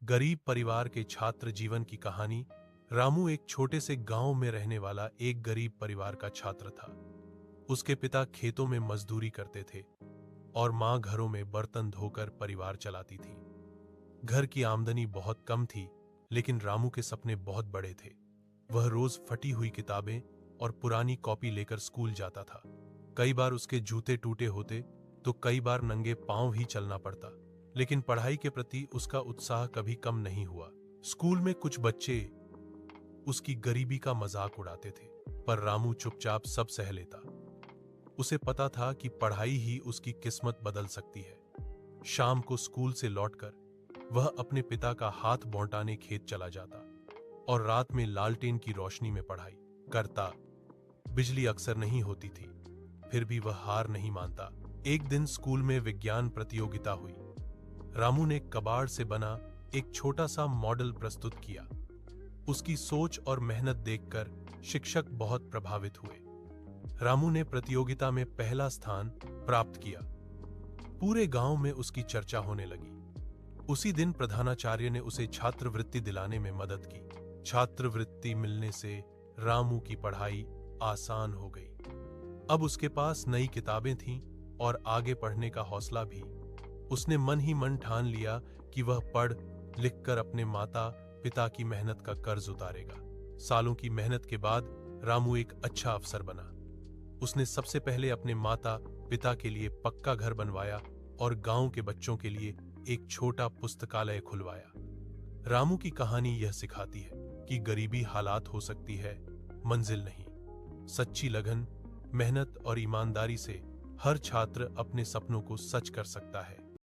गरीब परिवार के छात्र जीवन की कहानी। रामू एक छोटे से गांव में रहने वाला एक गरीब परिवार का छात्र था। उसके पिता खेतों में मजदूरी करते थे और मां घरों में बर्तन धोकर परिवार चलाती थी। घर की आमदनी बहुत कम थी, लेकिन रामू के सपने बहुत बड़े थे। वह रोज फटी हुई किताबें और पुरानी कॉपी लेकर स्कूल जाता था। कई बार उसके जूते टूटे होते तो कई बार नंगे पांव ही चलना पड़ता, लेकिन पढ़ाई के प्रति उसका उत्साह कभी कम नहीं हुआ। स्कूल में कुछ बच्चे उसकी गरीबी का मजाक उड़ाते थे, पर रामू चुपचाप सब सह लेता। उसे पता था कि पढ़ाई ही उसकी किस्मत बदल सकती है। शाम को स्कूल से लौटकर वह अपने पिता का हाथ बौंटाने खेत चला जाता और रात में लालटेन की रोशनी में पढ़ाई करता। बिजली अक्सर नहीं होती थी, फिर भी वह हार नहीं मानता। एक दिन स्कूल में विज्ञान प्रतियोगिता हुई। रामू ने कबाड़ से बना एक छोटा सा मॉडल प्रस्तुत किया। उसकी सोच और मेहनत देखकर शिक्षक बहुत प्रभावित हुए। रामू ने प्रतियोगिता में पहला स्थान प्राप्त किया। पूरे गांव में उसकी चर्चा होने लगी। उसी दिन प्रधानाचार्य ने उसे छात्रवृत्ति दिलाने में मदद की। छात्रवृत्ति मिलने से रामू की पढ़ाई आसान हो गई। अब उसके पास नई किताबें थीं और आगे पढ़ने का हौसला भी। उसने मन ही मन ठान लिया कि वह पढ़ लिखकर अपने माता पिता की मेहनत का कर्ज उतारेगा। सालों की मेहनत के बाद रामू एक अच्छा अफसर बना। उसने सबसे पहले अपने माता पिता के लिए पक्का घर बनवाया और गांव के बच्चों के लिए एक छोटा पुस्तकालय खुलवाया। रामू की कहानी यह सिखाती है कि गरीबी हालात हो सकती है, मंजिल नहीं। सच्ची लगन, मेहनत और ईमानदारी से हर छात्र अपने सपनों को सच कर सकता है।